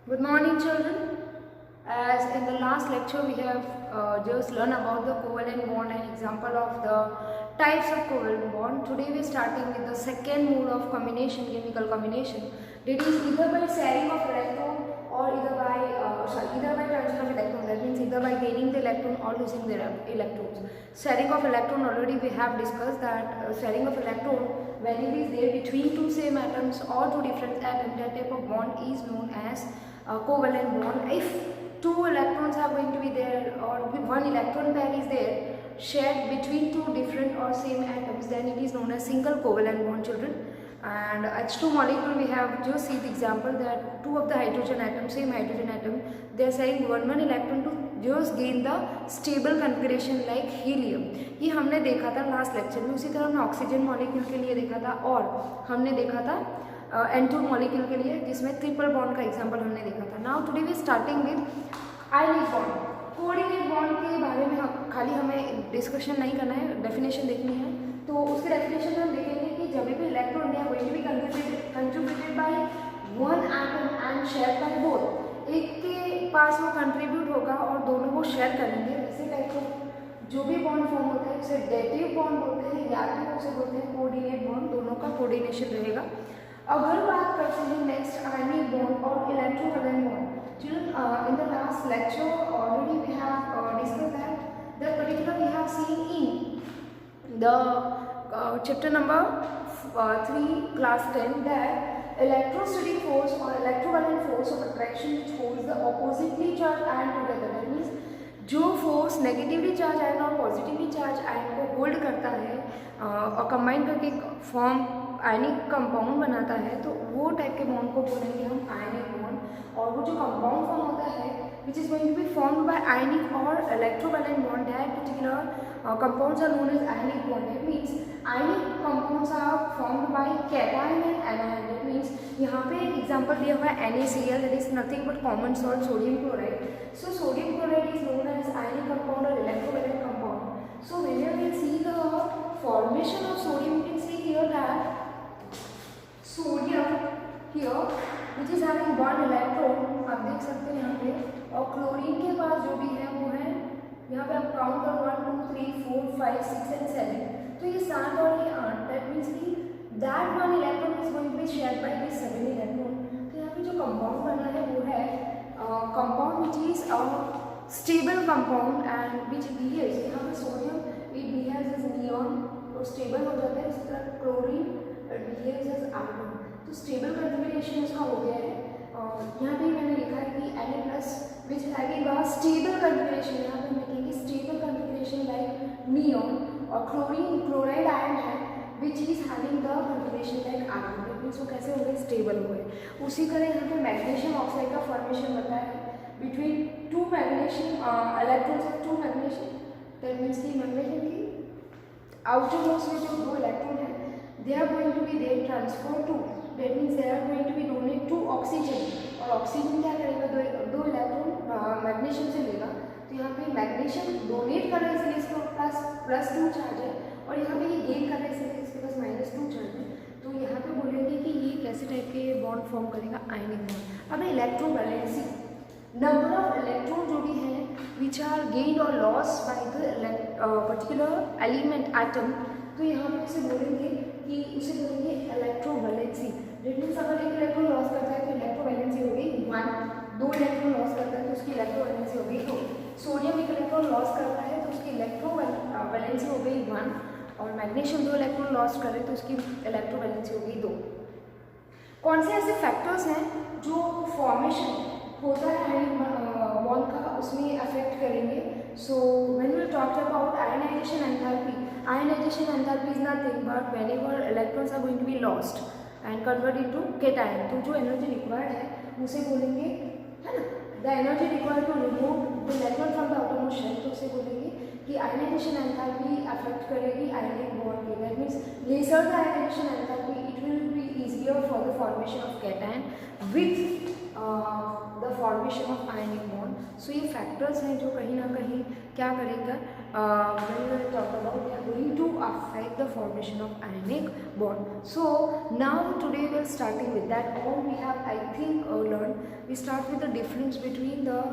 Good morning, children. As in the last lecture, we have just learned about the covalent bond and example of the types of covalent bond. Today, we are starting with the second mode of combination, chemical combination. That is either by sharing of electron or either by transfer of electron. That means either by gaining the electron or losing the electrons. Sharing of electron, already we have discussed that sharing of electron, when it is there between two same atoms or two different atoms, that type of bond is known as covalent bond. If two electrons are going to be there or one electron pair is there shared between two different or same atoms, then it is known as single covalent bond, children. And H2 molecule, we have just see the example that two of the hydrogen atom, same hydrogen atom, they are sharing one electron to just gain the stable configuration like helium. ये हमने देखा था last lecture में. उसी तरह हमने oxygen molecule के लिए देखा था और हमने देखा था N2 मॉलिक्यूल के लिए जिसमें ट्रिपल बॉन्ड का एग्जांपल हमने देखा था. Now today we starting with ionic bond. Coordinate bond के बारे में खाली हमें डिस्कशन नहीं करना है, डेफिनेशन देखनी है. तो उसके डेफिनेशन में हम देखेंगे कि जब भी इलेक्ट्रॉन है going to be contributed by one atom and share by both. एक के पास वो कंट्रीब्यूट होगा और दोनों वो शेयर करेंगे. वैसे टाइप को जो भी बॉन्ड फॉर्म होता है उसे डेटिव बॉन्ड बोलते हैं या फिर उसे बोलते हैं कोऑर्डिनेट बॉन्ड. दोनों का कोऑर्डिनेशन रहेगा. अगर बात करते हैं नेक्स्ट आयनिक बॉन्ड और electrovalent bond. Children, in the last lecture already we have discussed that particular we have seen in the chapter number 3 class 10 that electrostatic force or electrovalent force of attraction which holds the oppositely charged ion together. That means जो force negatively charge ion और positively charge ion को hold करता है और combine करके form ionic compound बनाता है, तो वो टाइप के बॉन्ड को बोलेंगे हम आयनिक बॉन्ड. और वो जो कंपाउंड फॉर्म होता है which is going to be formed by ionic और electrovalent bond, that particular compounds are known as ionic bond. That means ionic compounds are formed by cation and anion. That means यहाँ पे एक example दिया हुआ है NaCl, that is nothing but common salt sodium chloride. So sodium chloride is known as ionic compound और electrovalent compound. So when you will see the formation of sodium, you can see here that sodium here which is having one electron, आप देख सकते हैं यहाँ पे, और chlorine के पास जो भी है वो है यहाँ पे आप काउंट करो 1 2 3 4 5 6 एंड 7. तो ये 7 और ये 8. दैट मीन्स कि that one electron is going to be shared by this 7 electron. तो यहाँ पे जो कंपाउंड बना है वो है compound which is a stable compound and which behaves, यहाँ पे sodium it behaves as neon, तो स्टेबल हो जाता है. इसी तरह क्लोरीन बिहेव्स एज आर्गन. तो स्टेबल कन्फिगरेशन इसका हो गया है. यहाँ पे मैंने लिखा है कि Na+ which having a stable configuration. यहाँ पे हम लिखेंगे स्टेबल कन्फिगरेशन लाइक नियॉन. और क्लोरीन क्लोराइड आयन है which is having the configuration like argon. That means वो कैसे हो गए, स्टेबल हो गए. उसी तरह यहाँ पे मैग्नीशियम ऑक्साइड का फॉर्मेशन बताया है between two magnesium electrons of to magnesium. That means कि मैग्नीशियम की आउटर मोस्ट में जो दो इलेक्ट्रॉन है they are going to be there transfer to, that means they are going to be donate to oxygen. और oxygen क्या करेगा, दो इलेक्ट्रॉन मैग्नीशियम से लेगा. तो यहाँ पे मैग्नीशियम डोनेट कर रहा है इसलिए इसके पास +2 चार्ज है और यहाँ पे ये गेन कर रहा है इसलिए इसके पास -2 चार्ज है. तो यहाँ पे बोलेंगे कि ये कैसे टाइप के बॉन्ड फॉर्म करेगा, आयनिक बॉन्ड. अब इलेक्ट्रोवैलेंसी, नंबर ऑफ इलेक्ट्रॉन जो भी हैं विच आर गेन्ड और loss by the particular element atom. तो यहाँ पे इसे बोलेंगे कि उसे बोलेंगे इलेक्ट्रोवैलेंसी. दैट मीन्स अगर एक इलेक्ट्रॉन लॉस करता है तो इलेक्ट्रोवैलेंसी हो गई 1. 2 इलेक्ट्रॉन लॉस करता है तो उसकी इलेक्ट्रोवैलेंसी हो गई 2. सोडियम एक इलेक्ट्रॉन लॉस करता है तो उसकी इलेक्ट्रोवैलेंसी हो गई 1. और मैग्नीशियम 2 इलेक्ट्रॉन लॉस करे तो उसकी इलेक्ट्रोवैलेंसी हो गई 2. कौन से ऐसे फैक्टर्स हैं जो फॉर्मेशन होता है आयनिक बॉन्ड का उसमें अफेक्ट करेंगे. So when we talk about ionization enthalpy, ionization enthalpy is nothing but whenever electrons are going to be lost and converted into cation. तो जो एनर्जी रिक्वायर्ड है उसे बोलेंगे, है ना, the energy required to remove the electron from the outermost shell. तो उसे बोलेंगे कि आयनाइजेशन एंथैल्पी अफेक्ट करेगी आयनिक बॉन्ड की. That means lesser the ionization enthalpy it will be easier for the formation of cation with the formation of ionic bond. So ये factors हैं जो कहीं ना कहीं क्या करेगा, when we will talk about, we are going to affect the formation of ionic bond. So now today we are starting with that. All we have, I think, learned. We start with the difference between the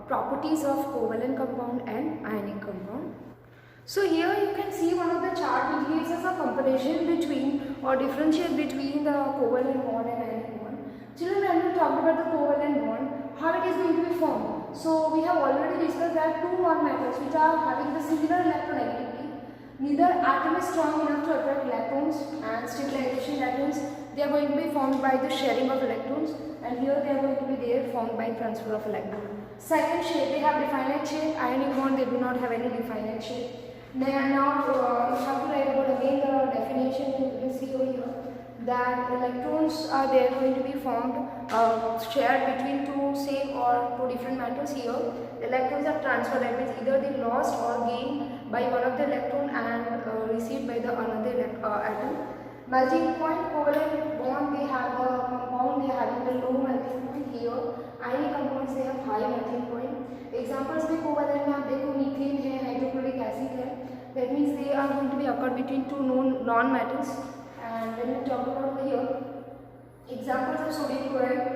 properties of covalent compound and ionic compound. So here you can see one of the chart which gives us a comparison between or differentiate between the covalent bond and ionic bond. Children, when we talked about the covalent bond, how it is going to be formed. So we have already discussed that two non-metals which are having the similar electronegativity, neither atom is strong enough to attract electrons and stabilization electrons. They are going to be formed by the sharing of electrons, and here they are going to be there formed by transfer of electrons. Second shape, they have definite shape. Ionic bond, they do not have any definite shape. Now you have to write about again the definition. You can see over here that electrons are there going to be formed, shared between two same or two different metals. Here the electrons are transferred, that means either they lost or gained by one of the electron and received by the another atom. Melting point, covalent bond, they have the compound, they are having the low melting point. Here ionic compounds, they have high melting point. Examples में covalent में आप देखो methane है, hydrochloric acid है. That means they are going to be occurred between two non-metals. And when we talk about here, examples of sodium chloride,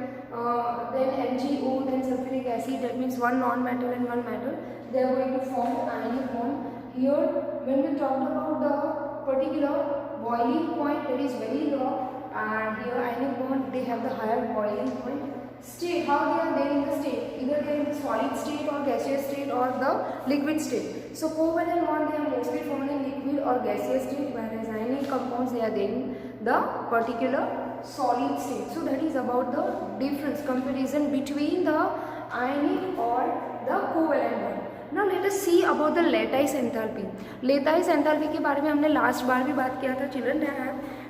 then MgO, then sulfuric acid. That means one non-metal and one metal. They are going to form ionic bond. Here, when we talked about the particular boiling point, that is very low, and here ionic bond, they have the higher boiling point. State, how they are there in the state, either they are in the solid state or gaseous state or the liquid state. So covalent bond, they are mostly formed in liquid or gaseous state, whereas ionic compounds, they are there in the particular solid state. So that is about the difference, comparison between the ionic or the covalent bond. Now let us see about the lattice enthalpy. Lattice enthalpy के बारे में हमने last बार भी बात किया था children.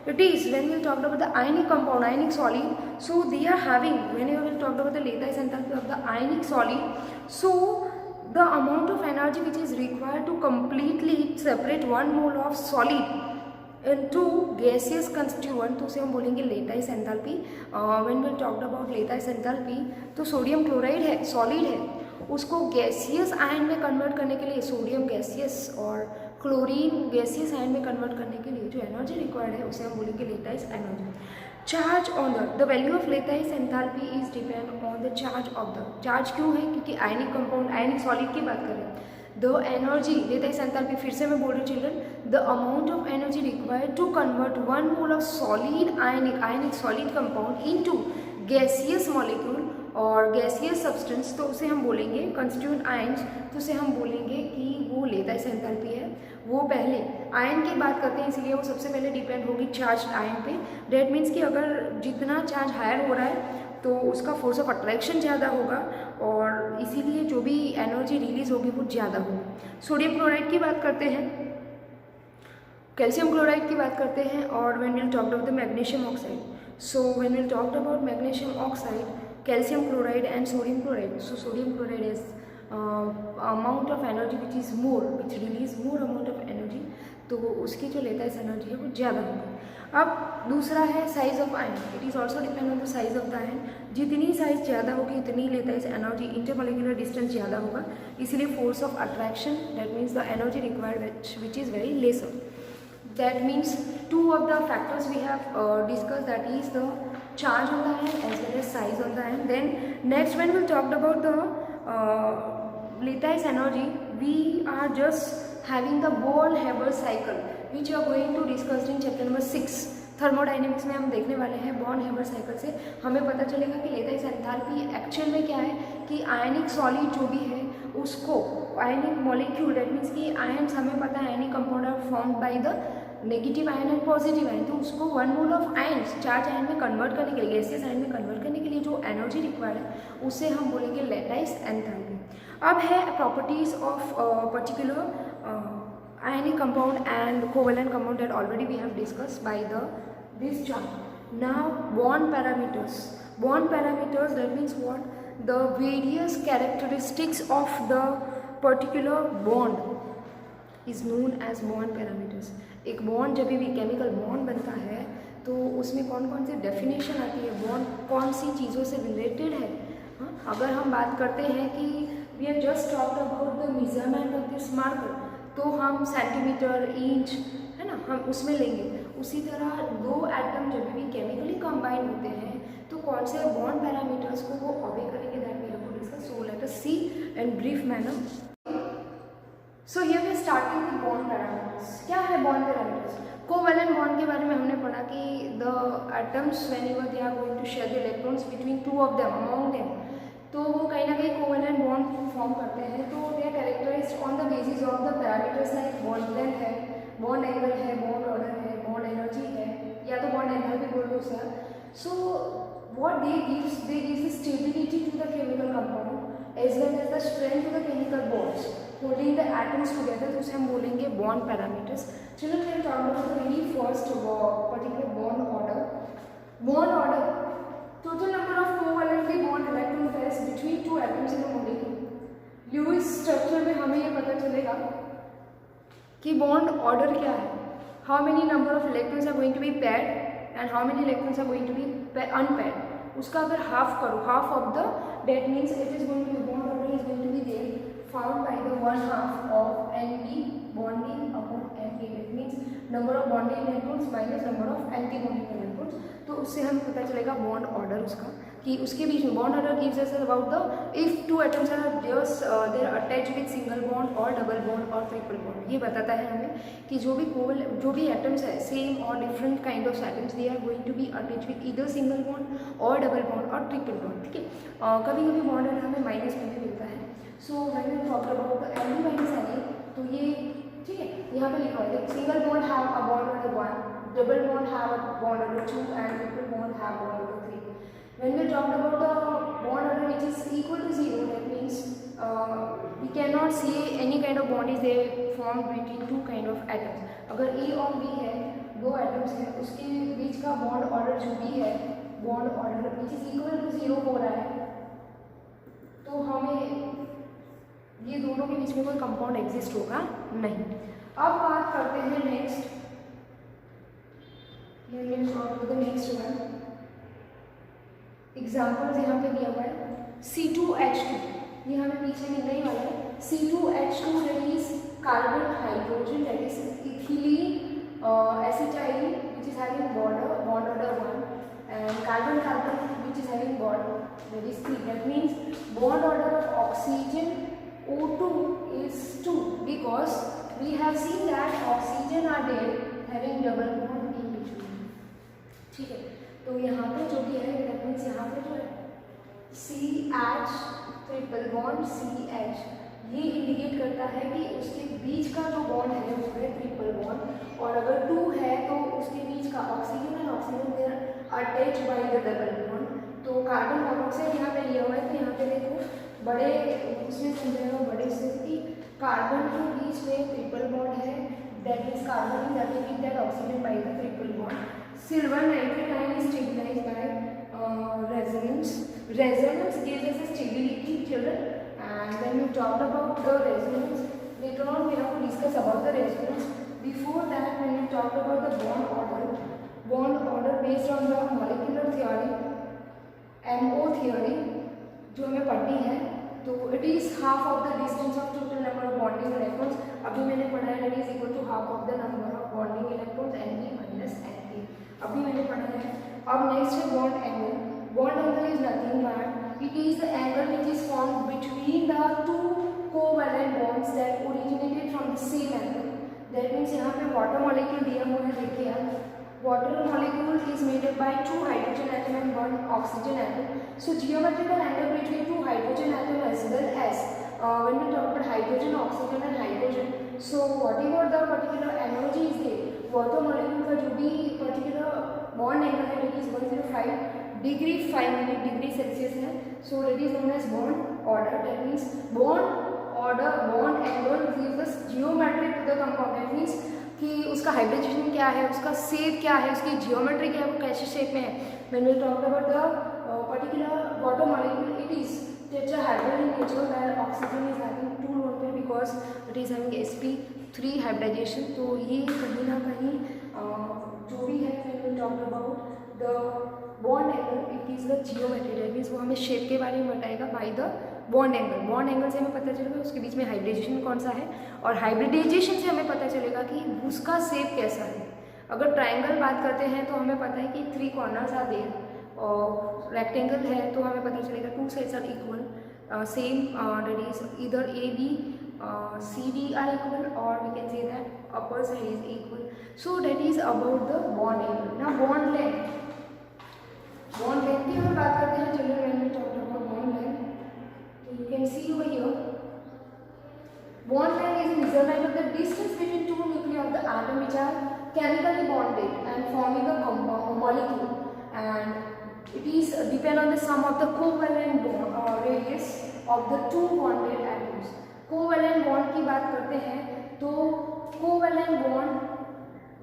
It is when we talked about the ionic compound, ionic solid. So they are having, whenever we talked about the lattice enthalpy of the ionic solid, so the amount of energy which is required to completely separate one mole of solid into gaseous constituent, तो उसे हम बोलेंगे lattice enthalpy. When we talked about lattice enthalpy, तो sodium chloride है, solid है, उसको gaseous ion में convert करने के लिए, सोडियम गैसियस और क्लोरीन गैसियस आयन में कन्वर्ट करने के लिए जो एनर्जी रिक्वायर्ड है उसे हम बोलेंगे lattice energy. Charge on the value of lattice enthalpy is depend on the charge of the. Charge क्यों है? क्योंकि आयनिक कंपाउंड, आयनिक सॉलिड की बात करें. द एनर्जी, लेटाइस एंथैल्पी, फिर से मैं बोल रही हूँ children, the amount of energy required to convert one mole of solid ionic solid compound into gaseous molecule और गैसियस सब्सटेंस, तो उसे हम बोलेंगे कंस्टिट्यूएंट आयन्स, तो उसे हम बोलेंगे कि वो लेटाइस एंथैल्पी है. वो पहले आयन की बात करते हैं, इसलिए वो सबसे पहले डिपेंड होगी चार्ज आयन पे. डेट मीन्स कि अगर जितना चार्ज हायर हो रहा है तो उसका फोर्स ऑफ अट्रैक्शन ज़्यादा होगा और इसीलिए जो भी एनर्जी रिलीज होगी वो ज़्यादा होगी. सोडियम क्लोराइड की बात करते हैं, कैल्शियम क्लोराइड की बात करते हैं, और when we talked about the magnesium oxide. So when we talked about magnesium oxide, calcium chloride and sodium chloride. So sodium chloride is amount of energy which is more, which release more amount of energy, तो उसकी जो lattice energy है वो ज़्यादा होगी. अब दूसरा है size of ion. It is also depend on the size of the ion. जितनी साइज ज़्यादा होगी उतनी लेटाइस एनर्जी, इंटरमोलिकुलर डिस्टेंस ज़्यादा होगा, इसीलिए force of attraction, that means the energy required which is very lesser. That means two of the factors we have discussed, that is the charge on the ion as well as size on the ion. Then next, when we talked about the lattice energy, we are just having the Born-Haber cycle which we are going to discuss in chapter number 6. Thermodynamics में हम देखने वाले हैं born-Haber cycle से हमें पता चलेगा कि लेटाइस एंथैल्पी एक्चुअल में क्या है कि आयनिक सॉलिड जो भी है उसको आयनिक मॉलिक्यूल, दैट मीन्स कि आयन्स हमें पता है ionic compound are formed by the negative ion and positive ion, तो उसको one mole of ions charge ion में कन्वर्ट करने के लिए, गैसियस आयन में कन्वर्ट करने के लिए जो एनर्जी रिक्वायर्ड है उसे हम बोलेंगे लेटाइस एंथैल्पी. अब है properties of particular ionic compound and covalent compound that already we have discussed by this chart. Now bond parameters. Bond parameters, that means what? The various characteristics of the particular bond is known as bond parameters. एक bond जब भी chemical bond बनता है तो उसमें कौन कौन सी definition आती है, bond कौन सी चीज़ों से related है. अगर हम बात करते हैं कि we have just talked about the measurement of this marker, तो हम सेंटीमीटर, इंच, है ना, हम उसमें लेंगे। उसी तरह दो एटम जब भी केमिकली कंबाइन होते हैं तो कौन से बॉन्ड पैरामीटर्स को वो ऑबे करेंगे, that we have to discuss. So let us see in brief manner. So here we starting with bond parameters. क्या है बॉन्ड पैरामीटर्स? कोवैलेंट बॉन्ड के बारे में हमने पढ़ा कि the atoms whenever they are going to share the electrons between two of them, among them, तो वो कहीं ना कहीं कोवैलेंट बॉन्ड फॉर्म करते हैं। तो they are characterised on the basis of the parameters like bond length है, bond angle है, बॉन्ड ऑर्डर है, बॉन्ड एनर्जी है, या तो बॉन्ड एंगल भी बोल दो sir. So what they gives the stability to the chemical compound as well as the strength to the chemical bonds holding the atoms together, तो उसे हम बोलेंगे bond parameters. चलो मैं talk about the very first particular bond order. Bond order, total number of covalently bond electron pairs between two atoms in a molecule. Lewis structure में हमें ये पता चलेगा कि bond order क्या है, how many number of electrons are going to be paired and how many electrons are going to be unpaired. उसका अगर हाफ करो, half of the that means it is going to be bond order is going to be there found by the one half of anti bonding upon anti, that means number of bonding electrons minus number of anti bonding electrons. तो उससे हमें पता चलेगा bond order उसका, कि उसके बीच में bond order gives us about the if two atoms are just they are attached with single bond और डबल बॉन्ड और ट्रिपल बॉन्ड। ये बताता है हमें कि जो भी एटम्स है सेम और different kind of atoms they are going to be attached with either single bond और डबल बॉन्ड और ट्रिपल बॉन्ड। ठीक है, कभी कभी बॉन्ड ऑर्डर हमें माइनस में भी मिलता है। So when we talk about the any minus any, तो ये ठीक है यहाँ पे लिखा है single bond have a bond order 1, double bond have a bond order 2 and triple bond have bond order 3. When we talked about the bond order which is equal to 0, that means we cannot see any kind of bond is there formed between two kind of atoms. अगर A और B है, दो atoms हैं, उसके बीच का bond order जो भी है, bond order which is equal to 0 हो रहा है, तो हमें ये दोनों के बीच में कोई कंपाउंड एग्जिस्ट होगा नहीं। अब बात करते हैं नेक्स्ट, नेक्स्ट वन एग्जाम्पल्स यहाँ पे दिया हुआ है C2H2, ये हमें पीछे मिलने ही वाला है। C2H2 that is carbon hydrogen, that is ethylene acetyl which is having bond order 1 and carbon which is having bond that is 3. That means bond order of oxygen O2 is 2 because we have seen that oxygen are there having double bond in between. ठीक है, तो यहाँ पे जो भी है that means यहाँ पे जो है CH ट्रिपल बॉन्ड CH, ये इंडिकेट करता है कि उसके बीच का जो बॉन्ड है वो है ट्रिपल बॉन्ड, और अगर 2 है तो उसके बीच का oxygen and oxygen they are attach by the double bond. तो कार्बन मोनोऑक्साइड यहाँ पे लिया हुआ है, तो यहाँ पे देखो बड़े उसमें समझाएगा बड़े से कि कार्बन के बीच में ट्रिपल बॉन्ड है, that means carbon is attached with that oxygen by the triple bond. Silver nitrate ion is stabilized by resonance. Resonance gives us a stability, children. And when we talked about the resonance, later on we have to discuss about the resonance. Before that, when we talked about the bond order based on the molecular theory, MO theory, जो हमें पढ़नी है, तो it is half of the distance of total number of bonding electrons. अभी मैंने पढ़ा है that is equal to half of the number of bonding electrons N minus N, अभी मैंने पढ़ा है। अब नेक्स्ट है bond angle. Bond angle is nothing but it is the angle which is formed between the two covalent bonds that originated from the same atom. That means यहाँ पे water molecule दिया हुआ है, देखिए आप, water molecule is made up by 2 hydrogen atom and 1 oxygen atom. So geometrical angle between 2 hydrogen atom as well as when we talk about hydrogen, oxygen and hydrogen, so whatever the particular energy is there, water molecule का जो भी particular bond angle है that is 105 degree 5 minute degree Celsius है, so that is known as bond order. That means bond order, bond angle gives us geometry to the compound. That means कि उसका hybridisation क्या है, उसका shape क्या है, उसकी जियोमेट्री क्या है, वो कैसे शेप में है। When we talk about the particular water molecule, it is tetrahedral in nature where oxygen is having 2 lone pair because it is having sp3 hybridisation. तो ये कहीं ना कहीं जो भी है when we talk about the bond angle it is the geometry, that means वो हमें शेप के बारे में बताएगा by the bond angle. Bond angle से हमें पता चलेगा उसके बीच में हाइब्रिडाइजेशन कौन सा है, और हाइब्रिडाइजेशन से हमें पता चलेगा कि उसका शेप कैसा है। अगर ट्राइंगल बात करते हैं तो हमें पता है कि 3 कॉर्नर्स आर देयर, और रेक्टेंगल है तो हमें पता चलेगा 2 sides are equal, same that is either A B C D are equal, और we can say that upper side is equal. So that is about the bond angle. ना bond length, bond length की हम बात करते हैं children when we talk about bond length, तो you can see over here bond length is measurement of the distance between two nuclei of the atom which are chemically bonded and forming a compound molecule, and it is depend on the sum of the covalent bond or radius of the two bonded atoms. Covalent bond की बात करते हैं तो covalent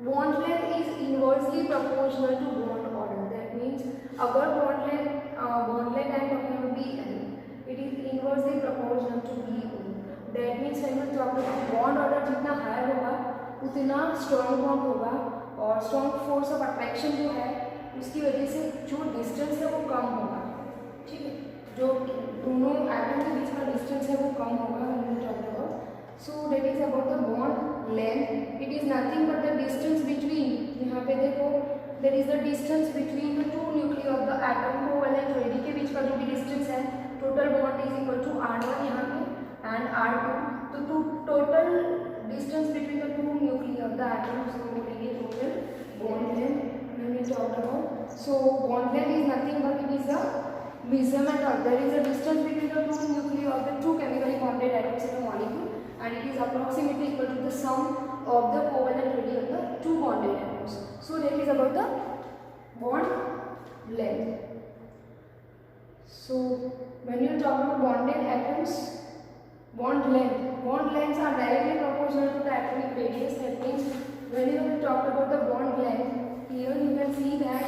bond length is inversely proportional to bond order. That means अगर bond length I'm talking about BL, it is inversely proportional to BO. That means when we talk about bond order जितना higher होगा उतना strong bond होगा, और strong force of attraction जो है उसकी वजह से जो डिस्टेंस है वो कम होगा। ठीक है, जो दोनों एटम के बीच का डिस्टेंस है वो कम होगा when we talk about. So that is about the bond length. It is nothing but the distance between, यहाँ पे देखो that is the distance between the two nuclei of the atom, covalent radii के बीच का जो भी distance है, total bond is equal to R1 यहाँ पे and R2, तो total distance between the two nuclei of the atom, so बोलेंगे total bond length when we talk about. So bond length is nothing but it is the measurement of, there is a distance between the two nuclei of the two chemically bonded atoms in a molecule, and it is approximately equal to the sum of the covalent radii of the two bonded atoms. So that is about the bond length. So when you talk about bonded atoms, bond lengths are directly proportional to the atomic radius. That means whenever we talk about the bond length, here you can see that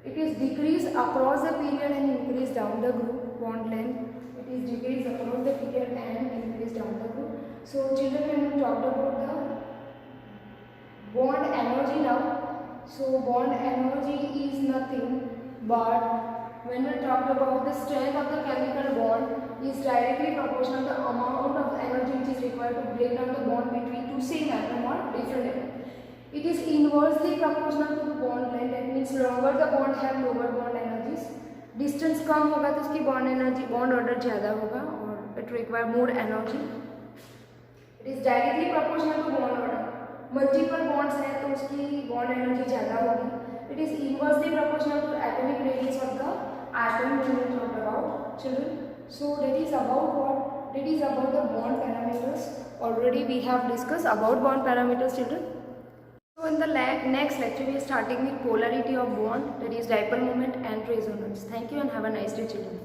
it is decreased across the period and increased down the group. Bond length, it is decreased across the period and increased down the group. So children, when we talked about the bond energy now, so bond energy is nothing but when we talked about the strength of the chemical bond is directly proportional to the amount of energy which is required to break down the bond between two same atom or different atom. It is inversely proportional to the bond length. That means longer the bond have lower bond energies. Distance कम होगा तो उसकी bond energy, bond order ज़्यादा होगा और it require more energy. It is directly proportional to bond order. Multiple bonds है तो उसकी bond energy ज़्यादा होगी. It is inversely proportional to the atomic radius of the atom when we talk about children. So that is about what? That is about the bond parameters. Already we have discussed about bond parameters, children. So in the next lecture we are starting with polarity of bond, that is dipole moment and resonance. Thank you and have a nice day, children.